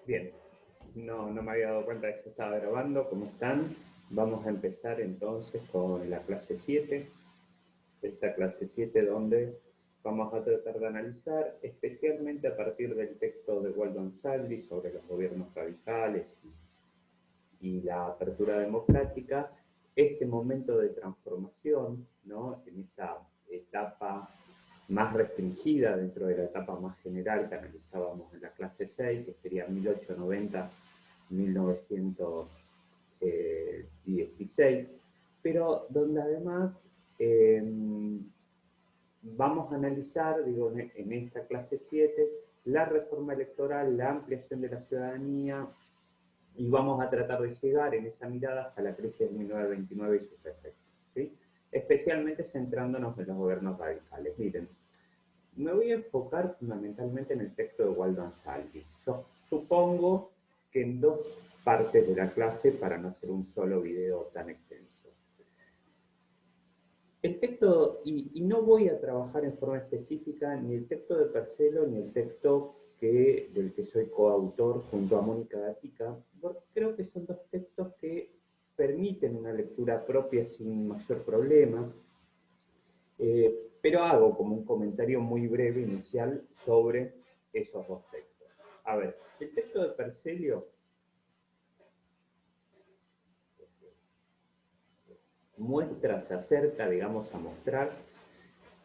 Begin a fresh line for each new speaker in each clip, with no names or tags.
Bien, no me había dado cuenta de que se estaba grabando. ¿Cómo están? Vamos a empezar entonces con la clase 7. Esta clase 7 donde vamos a tratar de analizar, especialmente a partir del texto de Waldo Ansaldi sobre los gobiernos radicales y la apertura democrática, este momento de transformación, ¿no? En esta etapa más restringida dentro de la etapa más general que analizábamos en la clase 6, que sería 1890-1916, pero donde además vamos a analizar, digo, en esta clase 7, la reforma electoral, la ampliación de la ciudadanía, y vamos a tratar de llegar en esa mirada hasta la crisis de 1929 y sus efectos, ¿sí? Especialmente centrándonos en los gobiernos radicales. Miren, me voy a enfocar fundamentalmente en el texto de Waldo Ansaldi. Yo supongo que en dos partes de la clase para no hacer un solo video tan extenso. El texto, y no voy a trabajar en forma específica ni el texto de Percelo ni el texto del que soy coautor junto a Mónica Gatica, porque creo que son dos textos que permiten una lectura propia sin mayor problema, pero hago como un comentario muy breve inicial sobre esos dos textos. A ver, el texto de Percelio muestra, se acerca, digamos, a mostrar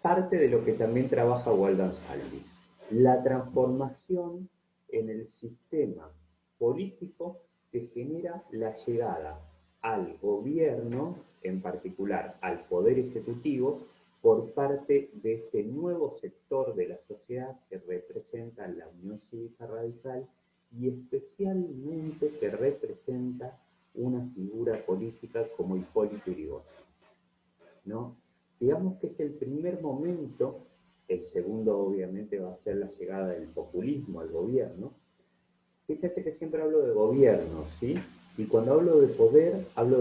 parte de lo que también trabaja Waldo Ansaldi, la transformación en el sistema político que genera la llegada al gobierno, en particular al poder ejecutivo, por parte de este nuevo sector de la sociedad que representa la Unión Cívica Radical y especialmente que representa una figura política como Hipólito Yrigoyen, ¿no? Digamos que es el primer momento, el segundo obviamente va a ser la llegada del populismo al gobierno. Fíjate que siempre hablo de gobierno, ¿sí? Y cuando hablo de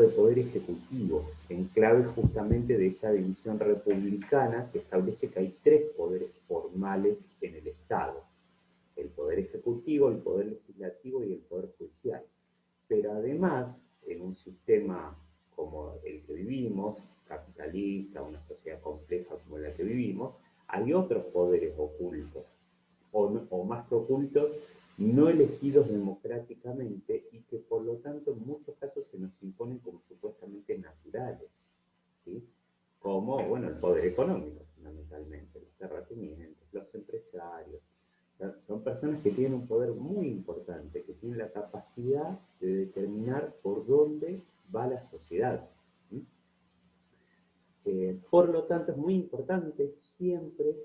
poder ejecutivo, en clave justamente de esa división republicana que establece que hay tres poderes formales en el Estado: el poder ejecutivo, el poder legislativo y el poder judicial. Pero además, en un sistema como el que vivimos, capitalista, una sociedad compleja como la que vivimos, hay otros poderes ocultos, o más que ocultos, no elegidos democráticamente y que por lo tanto en muchos casos se nos imponen como supuestamente naturales, ¿sí? Como, bueno, el poder económico, fundamentalmente, los terratenientes, los empresarios. Son personas que tienen un poder muy importante, que tienen la capacidad de determinar por dónde va la sociedad. ¿Sí? Por lo tanto, es muy importante siempre,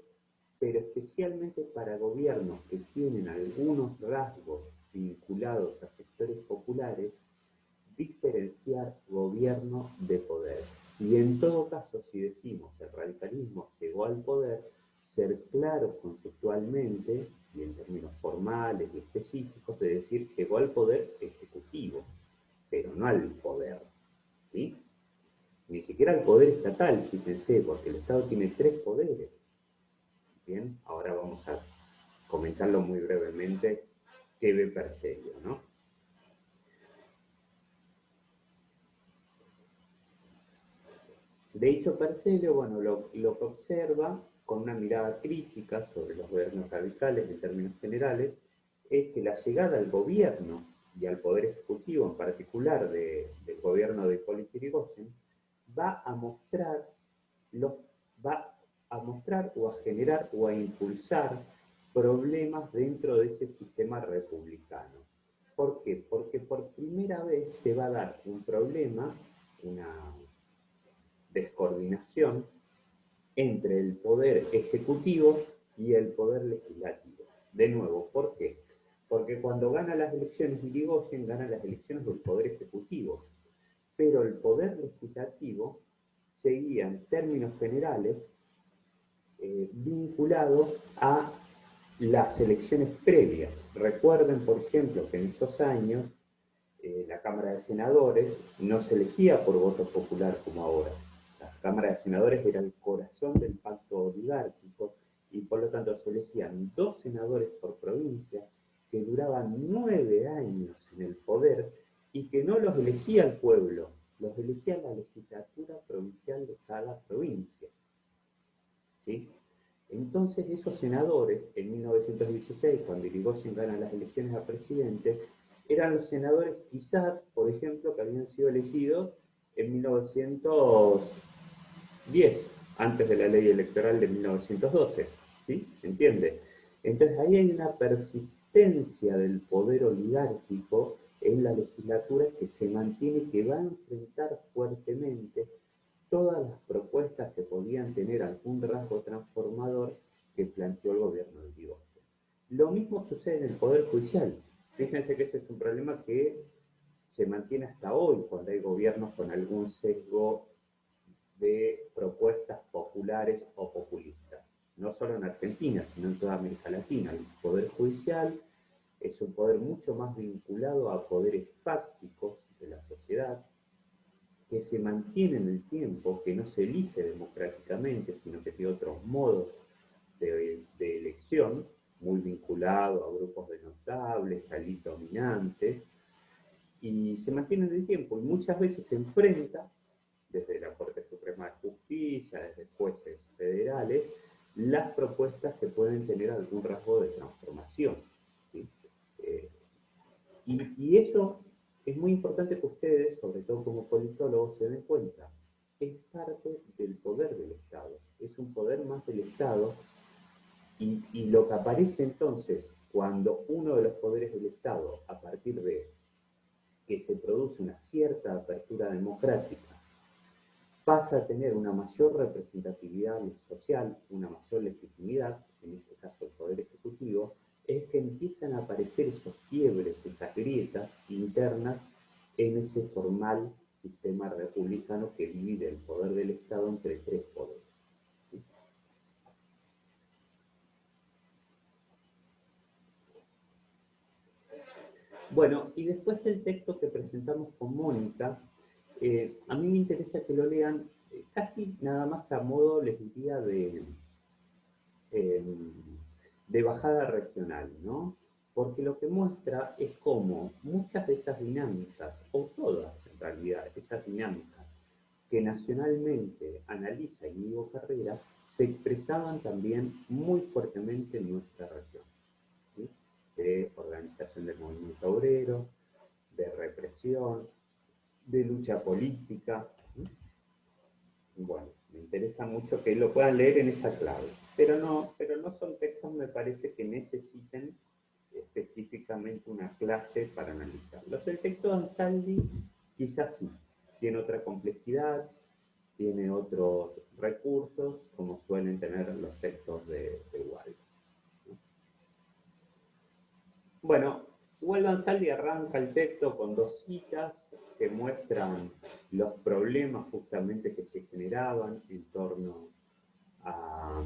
pero especialmente para gobiernos que tienen algunos rasgos vinculados a sectores populares, diferenciar gobierno de poder. Y en todo caso, si decimos que el radicalismo llegó al poder, ser claros conceptualmente y en términos formales y específicos de decir llegó al poder ejecutivo, pero no al poder, ¿sí? Ni siquiera al poder estatal, fíjense, porque el Estado tiene tres poderes. Bien, ahora vamos a comentarlo muy brevemente qué ve Percelio, ¿no? De hecho, Percelio, bueno, lo que observa con una mirada crítica sobre los gobiernos radicales en términos generales es que la llegada al gobierno y al poder ejecutivo en particular del gobierno de Hipólito Yrigoyen va a mostrar los, va a mostrar o a generar o a impulsar problemas dentro de ese sistema republicano. ¿Por qué? Porque por primera vez se va a dar un problema, una descoordinación entre el poder ejecutivo y el poder legislativo. De nuevo, ¿por qué? Porque cuando gana las elecciones Yrigoyen, gana las elecciones del poder ejecutivo, pero el poder legislativo seguía en términos generales vinculado a las elecciones previas. Recuerden, por ejemplo, que en estos años la Cámara de Senadores no se elegía por voto popular como ahora. La Cámara de Senadores era el corazón del pacto oligárquico y por lo tanto se elegían 2 senadores por provincia que duraban 9 años en el poder y que no los elegía el pueblo, los elegía la legislatura provincial de cada provincia. ¿Sí? Entonces esos senadores, en 1916, cuando Irigoyen gana las elecciones a presidente, eran los senadores quizás, por ejemplo, que habían sido elegidos en 1910, antes de la ley electoral de 1912. ¿Sí? ¿Se entiende? Entonces ahí hay una persistencia del poder oligárquico en la legislatura que se mantiene, que va a enfrentar fuertemente todas las propuestas que podían tener algún rasgo transformador que planteó el gobierno de Irigoyen. Lo mismo sucede en el Poder Judicial. Fíjense que ese es un problema que se mantiene hasta hoy cuando hay gobiernos con algún sesgo de propuestas populares o populistas. No solo en Argentina, sino en toda América Latina. El Poder Judicial es un poder mucho más vinculado a poderes fácticos de la sociedad, que se mantiene en el tiempo, que no se elige democráticamente, sino que tiene otros modos de elección, muy vinculado a grupos de notables, a élites dominantes, y se mantiene en el tiempo, y muchas veces se enfrenta, desde la Corte Suprema de Justicia, desde jueces federales, las propuestas que pueden tener algún rasgo de transformación. ¿Sí? Eh, y eso es muy importante que ustedes, sobre todo como politólogos, se den cuenta. Es parte del poder del Estado. Es un poder más del Estado. Y lo que aparece entonces cuando uno de los poderes del Estado, a partir de que se produce una cierta apertura democrática, pasa a tener una mayor representatividad social, una mayor legitimidad, en este caso el Poder Ejecutivo, es que empiezan a aparecer esos quiebres, esas grietas internas en ese formal sistema republicano que divide el poder del Estado entre tres poderes. ¿Sí? Bueno, y después el texto que presentamos con Mónica, a mí me interesa que lo lean casi nada más a modo, les diría, eh, de bajada regional, ¿no? Porque lo que muestra es cómo muchas de esas dinámicas, o todas en realidad, esas dinámicas que nacionalmente analiza Íñigo Carrera, se expresaban también muy fuertemente en nuestra región, ¿sí? De organización del movimiento obrero, de represión, de lucha política. ¿Sí? Bueno, me interesa mucho que lo puedan leer en esa clave, pero no son textos, me parece, que necesiten específicamente una clase para analizarlos. El texto de Ansaldi quizás sí, tiene otra complejidad, tiene otros recursos, como suelen tener los textos de Waldo. Bueno, Waldo Ansaldi arranca el texto con dos citas que muestran los problemas justamente que se generaban en torno a,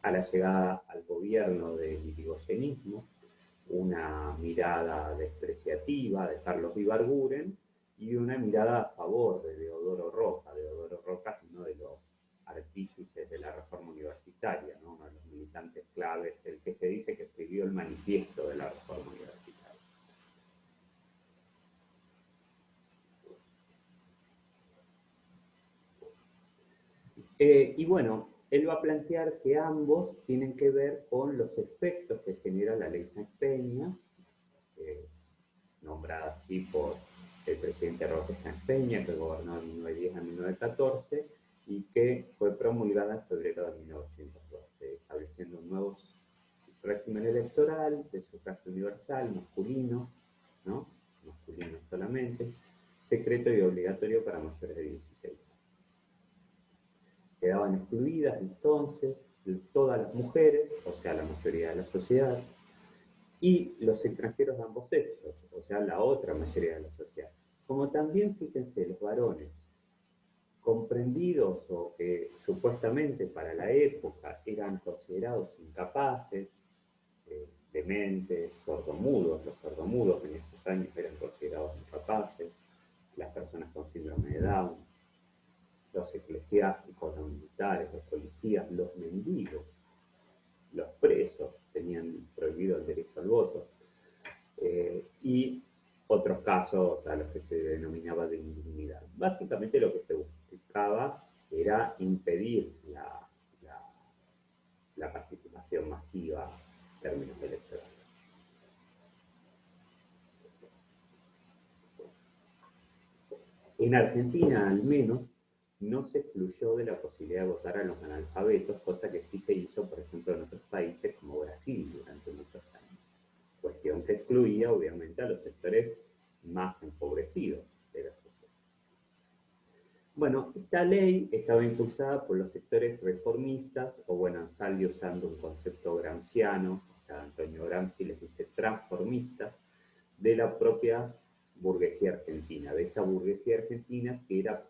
a la llegada al gobierno del irigoyenismo, una mirada despreciativa de Carlos Ibarguren y una mirada a favor de Deodoro Roca. Deodoro Roca es uno de los artífices de la reforma universitaria, ¿no? Uno de los militantes claves, el que se dice que escribió el manifiesto de la reforma universitaria. Y bueno, él va a plantear que ambos tienen que ver con los efectos que genera la ley Sáenz Peña, eh, nombrada así por el presidente Roque Sáenz Peña, que gobernó de 1910 a 1914 y que fue promulgada en febrero de 1912, estableciendo un nuevo régimen electoral de sufragio universal, masculino, ¿no? Masculino solamente, secreto y obligatorio para mayores de 16 años. Quedaban excluidas entonces todas las mujeres, o sea, la mayoría de la sociedad, y los extranjeros de ambos sexos, o sea, la otra mayoría de la sociedad. Como también, fíjense, los varones comprendidos o que supuestamente para la época eran considerados incapaces, dementes, sordomudos, los sordomudos en estos años eran considerados incapaces, las personas con síndrome de Down, los eclesiásticos, los militares, los policías, los mendigos, los presos tenían prohibido el derecho al voto, y otros casos a los que se denominaba de indignidad. Básicamente lo que se buscaba era impedir la participación masiva en términos electorales. En Argentina, al menos, no se excluyó de la posibilidad de votar a los analfabetos, cosa que sí se hizo, por ejemplo, en otros países como Brasil durante muchos años. Cuestión que excluía, obviamente, a los sectores más empobrecidos de la sociedad. Bueno, esta ley estaba impulsada por los sectores reformistas, o bueno, Ansaldi usando un concepto gramsciano, o sea, Antonio Gramsci les dice transformistas, de la propia burguesía argentina, de esa burguesía argentina que era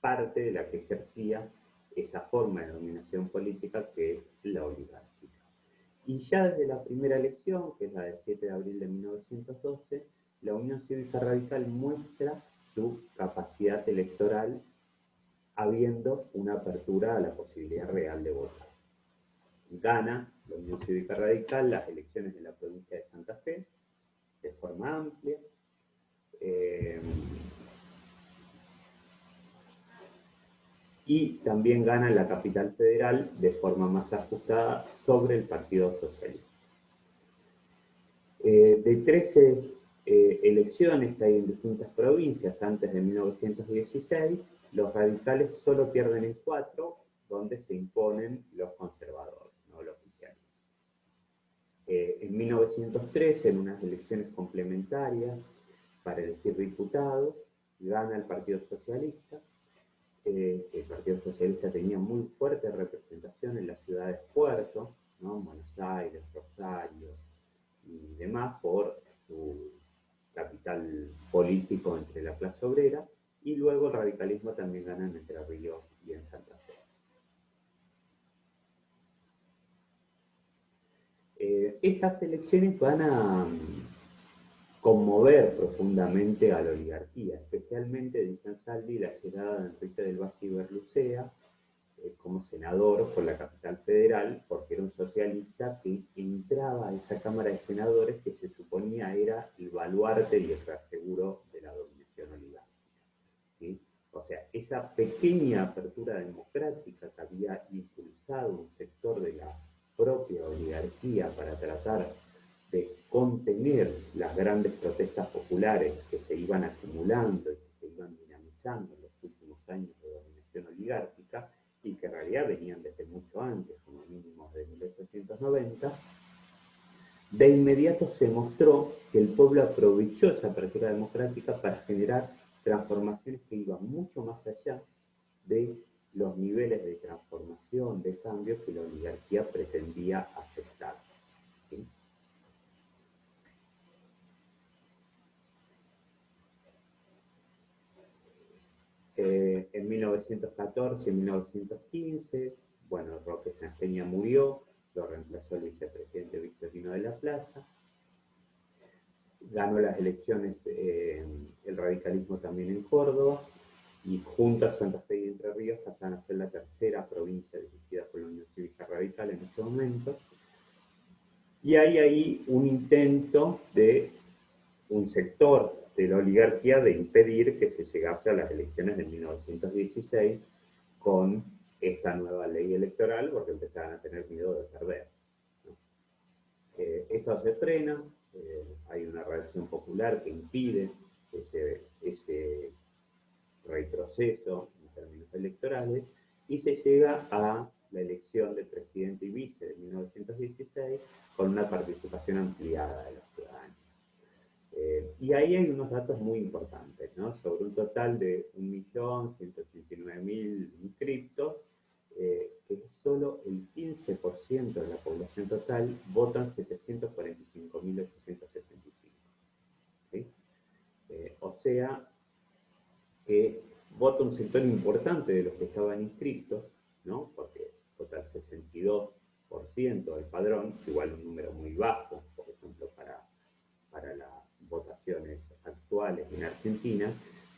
parte de la que ejercía esa forma de dominación política que es la oligarquía. Y ya desde la primera elección, que es la del 7 de abril de 1912, la Unión Cívica Radical muestra su capacidad electoral habiendo una apertura a la posibilidad real de votar. Gana la Unión Cívica Radical las elecciones de la provincia de Santa Fe de forma amplia. Y también gana la capital federal de forma más ajustada sobre el Partido Socialista. De 13 elecciones que hay en distintas provincias antes de 1916, los radicales solo pierden en 4, donde se imponen los conservadores, no los oficialistas. En 1913, en unas elecciones complementarias para elegir diputados, gana el Partido Socialista. El Partido Socialista tenía muy fuerte representación en las ciudades puerto, ¿no? Buenos Aires, Rosario y demás, por su capital político entre la clase obrera, y luego el radicalismo también gana en Entre Ríos y en Santa Fe. Estas elecciones van a conmover profundamente a la oligarquía, especialmente, dice Ansaldi, la llegada de Enrique del Valle y Berlucea como senador por la capital federal, porque era un socialista que entraba a esa Cámara de Senadores que se suponía era el baluarte y el reaseguro de la dominación oligárquica, ¿sí? O sea, esa pequeña apertura democrática que había impulsado un sector de la propia oligarquía para tratar de contener las grandes protestas populares que se iban acumulando y que se iban dinamizando en los últimos años de dominación oligárquica, y que en realidad venían desde mucho antes, como mínimo de 1890, de inmediato se mostró que el pueblo aprovechó esa apertura democrática para generar transformaciones que iban mucho más allá de los niveles de transformación, de cambio que la oligarquía pretendía aceptar, ¿sí? En 1914 y 1915, bueno, Roque Sanpeña murió, lo reemplazó el vicepresidente Victorino de la Plaza, ganó las elecciones el radicalismo también en Córdoba, y junto a Santa Fe y Entre Ríos pasan a ser la tercera provincia dirigida por la Unión Cívica Radical en ese momento, y hay ahí un intento de un sector de la oligarquía de impedir que se llegase a las elecciones de 1916 con esta nueva ley electoral, porque empezaban a tener miedo de perder, ¿no? Esto se frena, hay una reacción popular que impide ese retroceso en términos electorales, y se llega a la elección de presidente y vice de 1916 con una participación ampliada de los ciudadanos. Y ahí hay unos datos muy importantes, ¿no? Sobre un total de 1.189.000 inscriptos, que solo el 15% de la población total votan 745.875. ¿Sí? O sea que vota un sector importante de los que estaban inscritos, ¿no? Porque vota el 62% del padrón, igual un número muy bajo, por ejemplo, para las votaciones actuales en Argentina,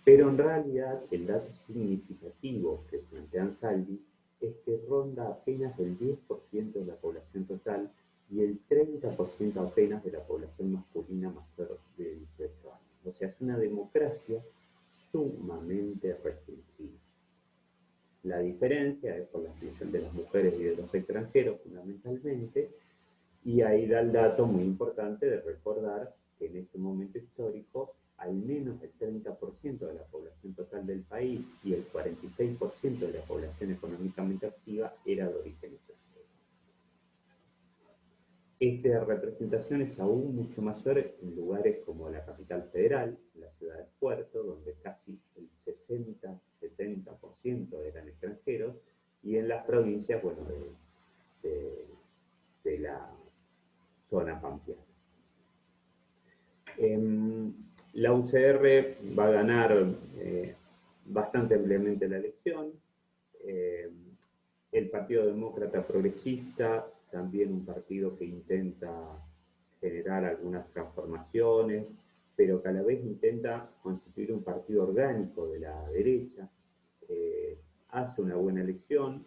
pero en realidad el dato significativo que plantea Ansaldi es que ronda apenas el 10% de la población total apenas de la población masculina mayor de 18 años. O sea, es una democracia sumamente restringida. La diferencia es por la exclusión de las mujeres y de los extranjeros, fundamentalmente, y ahí da el dato muy importante de recordar que en ese momento histórico al menos el 30% de la población total del país y el 46% de la población económicamente activa era de origen extranjero. Esta representación es aún mucho mayor en lugares como la capital federal, la ciudad del Puerto, donde casi el 60-70% eran extranjeros, y en las provincias, bueno, de la zona pampeana. La UCR va a ganar bastante ampliamente la elección. El Partido Demócrata Progresista, también un partido que intenta generar algunas transformaciones, pero que a la vez intenta constituir un partido orgánico de la derecha. Hace una buena elección,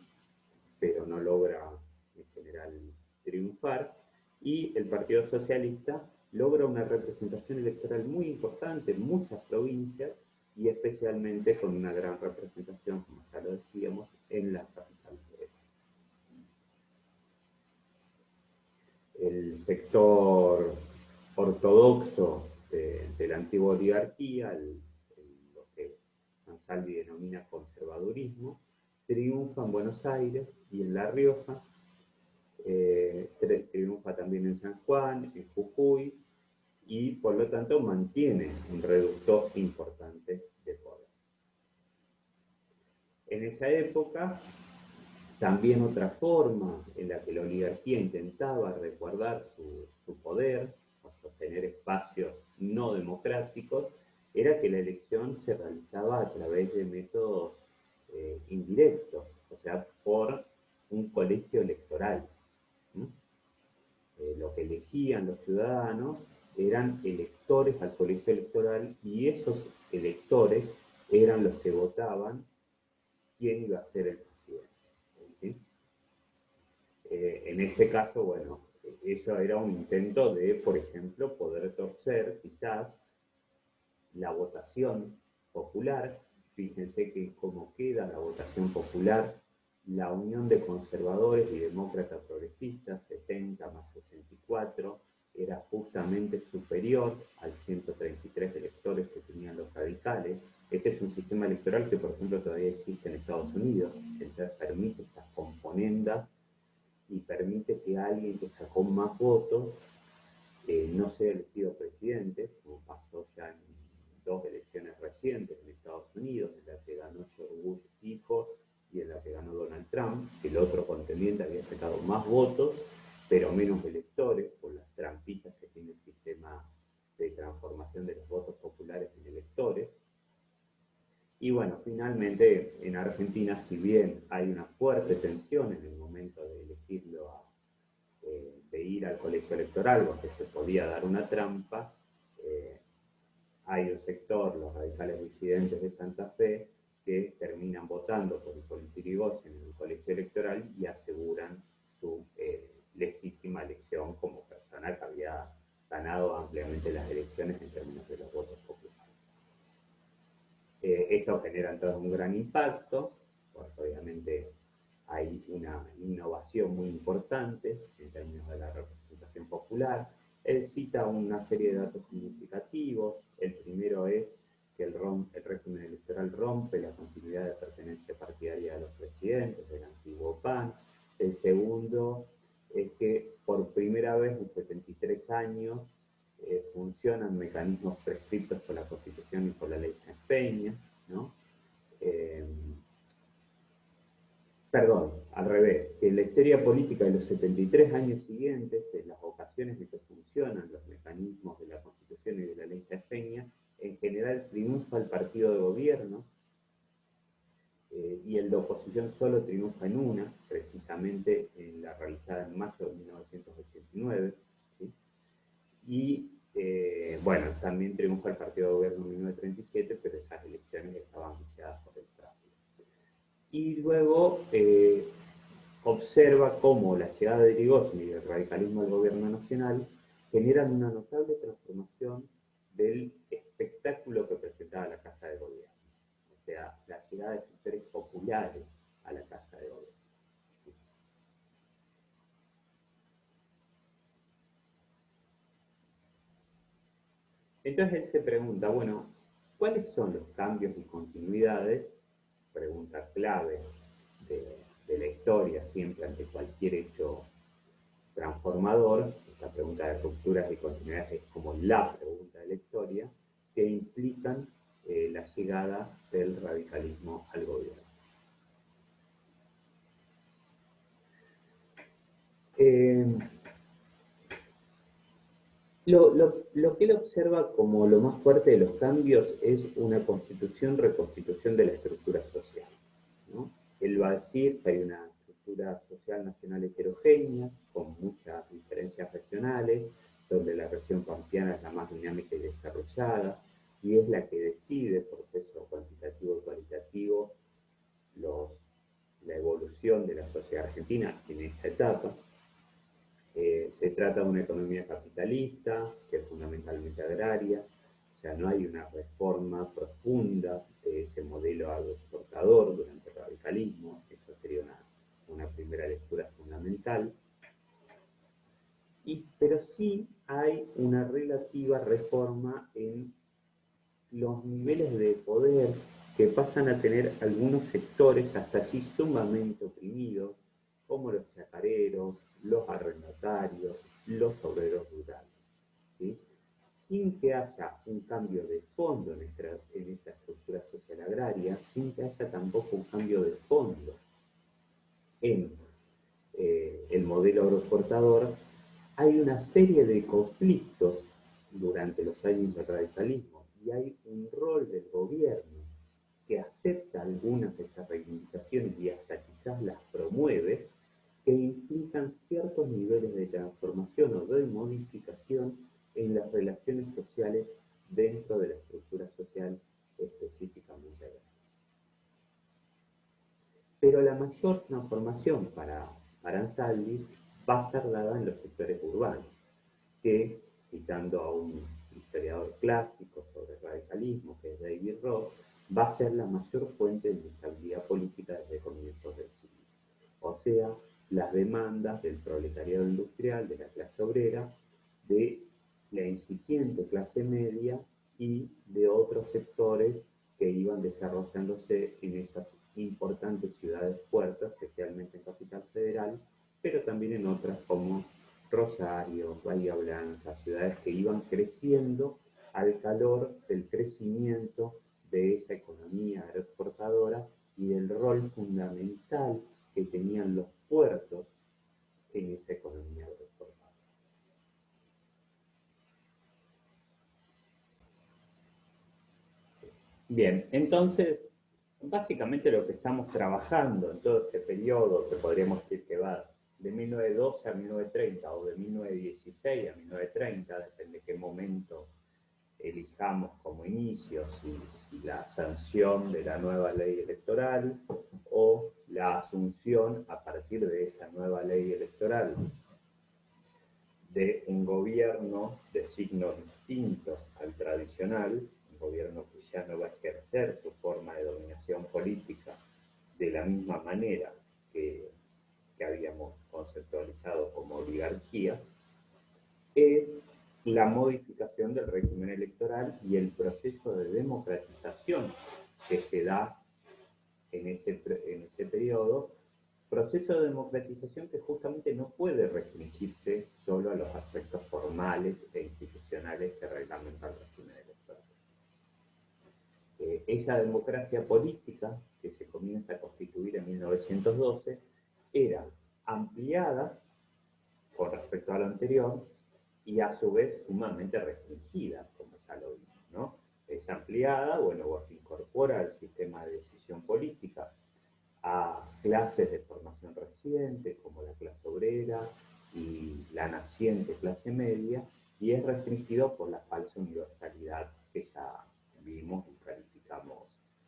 pero no logra en general triunfar. Y el Partido Socialista logra una representación electoral muy importante en muchas provincias y especialmente con una gran representación, como ya lo decíamos, en la capital federal. El sector ortodoxo de la antigua oligarquía, lo que Ansaldi denomina conservadurismo, triunfa en Buenos Aires y en La Rioja, triunfa también en San Juan, en Jujuy, y por lo tanto mantiene un reducto importante de poder. En esa época, también otra forma en la que la oligarquía intentaba resguardar su poder o sostener espacios no democráticos era que la elección se realizaba a través de métodos indirectos, o sea, por un colegio electoral. Lo que elegían los ciudadanos eran electores al colegio electoral y esos electores eran los que votaban quién iba a ser el presidente. ¿Sí? En este caso, bueno, eso era un intento de, por ejemplo, poder torcer quizás la votación popular. Fíjense que como queda la votación popular, la unión de conservadores y demócratas progresistas, 70 más 64, era justamente superior al 133 electores que tenían los radicales. Este es un sistema electoral que, por ejemplo, todavía existe en Estados Unidos. Entonces permite estas componendas y permite que alguien que sacó más votos no sea elegido presidente, como pasó ya en dos elecciones recientes en Estados Unidos, en la que ganó George Bush hijo y en la que ganó Donald Trump. El otro contendiente había sacado más votos, pero menos electores, por las trampitas que tiene el sistema de transformación de los votos populares en electores. Y bueno, finalmente en Argentina, si bien hay una fuerte tensión en el momento de elegirlo de ir al colegio electoral, porque se podía dar una trampa, hay un sector, los radicales disidentes de Santa Fe, que terminan votando por Hipólito Yrigoyen en el colegio electoral y aseguran su legítima elección como persona que había ganado ampliamente las elecciones en términos de los votos populares. Esto genera entonces un gran impacto, porque obviamente hay una innovación muy importante en términos de la representación popular. Él cita una serie de datos significativos. El primero es que el régimen electoral rompe la continuidad de pertenencia partidaria de los presidentes del antiguo PAN. El segundo es que por primera vez en 73 años funcionan mecanismos prescritos por la Constitución y por la ley Sáenz Peña, ¿no? Perdón, al revés, que en la historia política de los 73 años siguientes, en las ocasiones en que funcionan los mecanismos de la Constitución y de la ley Sáenz Peña, en general triunfa el partido de gobierno y el de oposición solo triunfa en una, precisamente en la realizada en mayo de 1989, ¿sí? Y bueno, también triunfa el partido de gobierno en 1937, pero esas elecciones estaban viciadas por el tráfico. Y luego observa cómo la llegada de Yrigoyen y el radicalismo al gobierno nacional generan una notable transformación del espectáculo que presentaba la Casa de Gobierno. O sea, la llegada de sectores populares a la Casa de Gobierno. Entonces él se pregunta, bueno, ¿cuáles son los cambios y continuidades? Pregunta clave de la historia, siempre ante cualquier hecho transformador. Esta pregunta de rupturas y continuidades es como la pregunta de la historia, que implican la llegada del radicalismo al gobierno. Lo que él observa como lo más fuerte de los cambios es una reconstitución de la estructura social, ¿no? Él va a decir que hay una estructura social nacional heterogénea, con muchas diferencias regionales, donde la región pampeana es la más dinámica y desarrollada, y es la que decide por peso cuantitativo y cualitativo la evolución de la sociedad argentina en esta etapa. Se trata de una economía capitalista, que es fundamentalmente agraria, o sea, no hay una reforma profunda de ese modelo agroexportador durante el radicalismo, eso sería una primera lectura fundamental, pero sí hay una relativa reforma en los niveles de poder que pasan a tener algunos sectores hasta allí sumamente oprimidos, como los chacareros, los arrendatarios, los obreros rurales, ¿sí? Sin que haya un cambio de fondo en esta estructura social agraria, sin que haya tampoco un cambio de fondo en el modelo agroexportador, hay una serie de conflictos durante los años del radicalismo y hay un rol del gobierno que acepta algunas de estas reivindicaciones y hasta quizás las promueve, que implican ciertos niveles de transformación o de modificación en las relaciones sociales dentro de la estructura social específicamente agraria. Pero la mayor transformación para Ansaldi va a estar dada en los sectores urbanos, que, citando a un historiador clásico sobre el radicalismo, que es David Ross, va a ser la mayor fuente de inestabilidad política desde comienzos del siglo. O sea, las demandas del proletariado industrial, de la clase obrera, de la incipiente clase media y de otros sectores que iban desarrollándose en esas importantes ciudades puertas, especialmente en Capital Federal, pero también en otras como Rosario, Bahía Blanca, ciudades que iban creciendo al calor del crecimiento de esa economía agroexportadora y del rol fundamental que tenían los puertos en esa economía agroexportadora. Bien, entonces, básicamente lo que estamos trabajando en todo este periodo, que podríamos decir que va de 1912 a 1930 o de 1916 a 1930, depende de qué momento elijamos como inicio, si la sanción de la nueva ley electoral o la asunción a partir de esa nueva ley electoral de un gobierno de signos distintos al tradicional, un gobierno que ya no va a ejercer su forma de dominación política de la misma manera que habíamos conceptualizado como oligarquía, es la modificación del régimen electoral y el proceso de democratización que se da en ese periodo, proceso de democratización que justamente no puede restringirse solo a los aspectos formales e institucionales que reglamentan el régimen electoral. Esa democracia política que se comienza a constituir en 1912 era ampliada con respecto a lo anterior y a su vez sumamente restringida, como ya lo vimos, ¿no? Es ampliada, bueno, se incorpora al sistema de decisión política a clases de formación reciente, como la clase obrera y la naciente clase media, y es restringido por la falsa universalidad que ya vimos y calificamos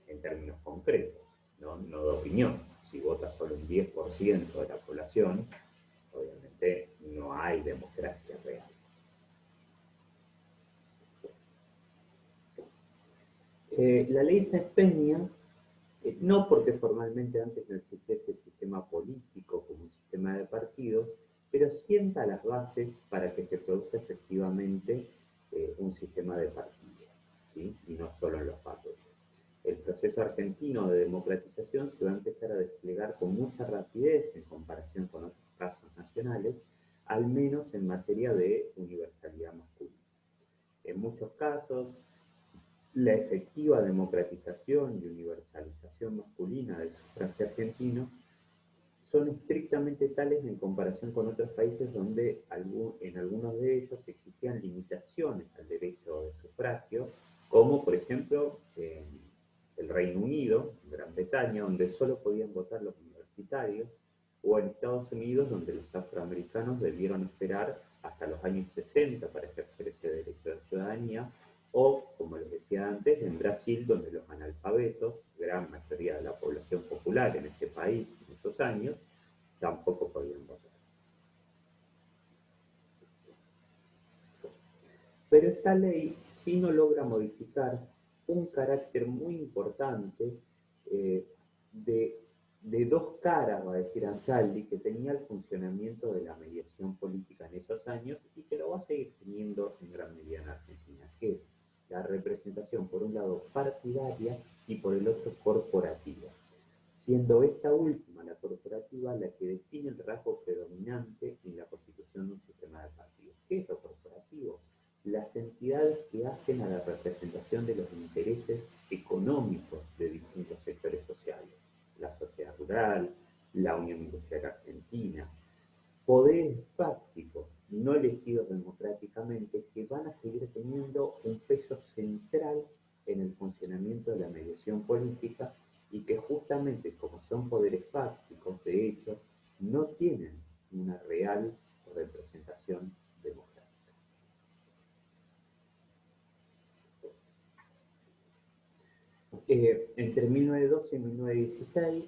en términos concretos, no de opinión. Si vota solo un 10% de la población, obviamente no hay democracia real. La ley Sáenz Peña, no porque formalmente antes no existiese el sistema político como un sistema de partidos, pero sienta las bases para que se produzca efectivamente un sistema de partidos, ¿sí? Y no solo en los papeles. El proceso argentino de democratización se va a empezar a desplegar con mucha rapidez en comparación con otros casos nacionales, al menos en materia de universalidad masculina. En muchos casos, la efectiva democratización y universalización masculina del sufragio argentino son estrictamente tales en comparación con otros países donde en algunos de ellos existían limitaciones al derecho de sufragio, como por ejemplo en el Reino Unido, en Gran Bretaña, donde solo podían votar los universitarios, o en Estados Unidos, donde los afroamericanos debieron esperar hasta los años 60 para ejercer ese derecho de ciudadanía, o, como les decía antes, en Brasil, donde los analfabetos, gran mayoría de la población popular en este país en esos años, tampoco podían votar. Pero esta ley sí no logra modificar un carácter muy importante de dos caras, va a decir Ansaldi, que tenía el funcionamiento de la mediación política en esos años y que lo va a seguir teniendo en gran medida en Argentina, que es la representación, por un lado, partidaria y por el otro, corporativa, siendo esta última, la corporativa, la que define el rasgo predominante en la constitución de un sistema de partidos. ¿Qué es lo corporativo? Las entidades que hacen a la representación de los intereses económicos de distintos sectores sociales, la sociedad rural, la Unión Industrial Argentina, poderes fácticos no elegidos democráticamente que van a seguir teniendo un peso central en el funcionamiento de la mediación política y que justamente como son poderes fácticos, de hecho, no tienen una real representación democrática. Entre 1912 y 1916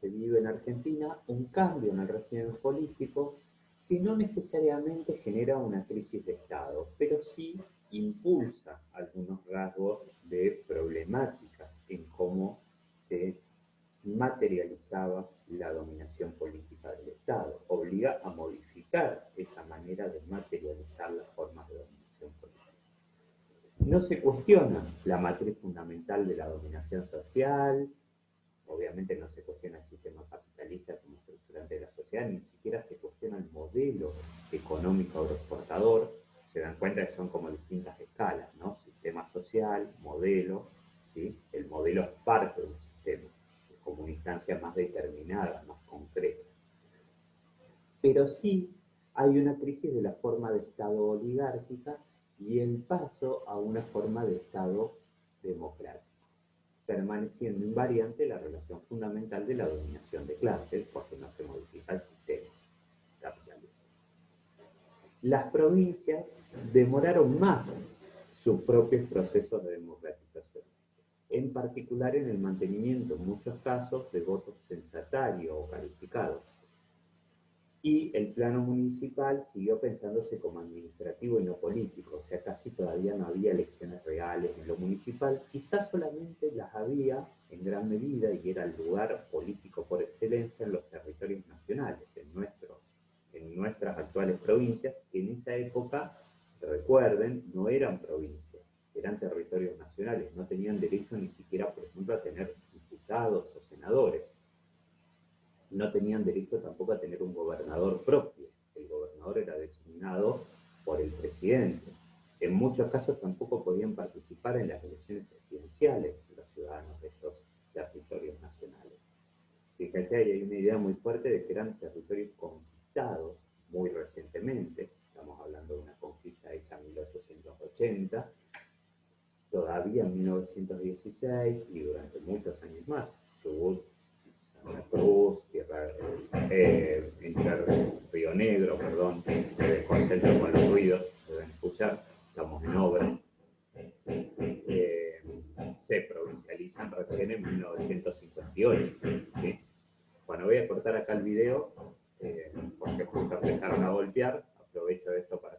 se vive en Argentina un cambio en el régimen político que no necesariamente genera una crisis de Estado, pero sí impulsa algunos rasgos de problemática en cómo se materializaba la dominación política del Estado. Obliga a modificar esa manera de materializar las formas de dominación política. No se cuestiona la matriz fundamental de la dominación social, obviamente no se cuestiona el sistema capitalista como estructurante de la sociedad, ni siquiera se cuestiona el modelo económico agroexportador. Se dan cuenta que son como distintas escalas, ¿no? Sistema social, modelo, ¿sí? El modelo es parte del sistema, es como una instancia más determinada, más concreta. Pero sí hay una crisis de la forma de Estado oligárquica y el paso a una forma de Estado democrático, permaneciendo invariante la relación fundamental de la dominación de clases, porque no se modifica el sistema capitalista. Las provincias demoraron más sus propios procesos de democratización, en particular en el mantenimiento, en muchos casos, de votos censatarios o calificados. Y el plano municipal siguió pensándose como administrativo y no político, o sea, casi todavía no había elecciones reales en lo municipal, quizás solamente las había en gran medida y era el lugar político por excelencia en los territorios nacionales, en nuestras actuales provincias, que en esa época, recuerden, no eran provincias, eran territorios nacionales, no tenían derecho ni siquiera, por ejemplo, a tener diputados o senadores. No tenían derecho tampoco a tener un gobernador propio. El gobernador era designado por el presidente. En muchos casos tampoco podían participar en las elecciones presidenciales los ciudadanos de estos territorios nacionales. Fíjense, ahí hay una idea muy fuerte de que eran territorios conquistados muy recientemente. Estamos hablando de una conquista hecha en 1880, todavía en 1916 y durante muchos años más. Chubut, Santa Cruz, entre Río Negro, perdón, me concentro con los ruidos, deben escuchar, estamos en obra, se provincializan recién en 1958. ¿Sí? Bueno, voy a cortar acá el video porque justo empezaron a golpear, aprovecho esto para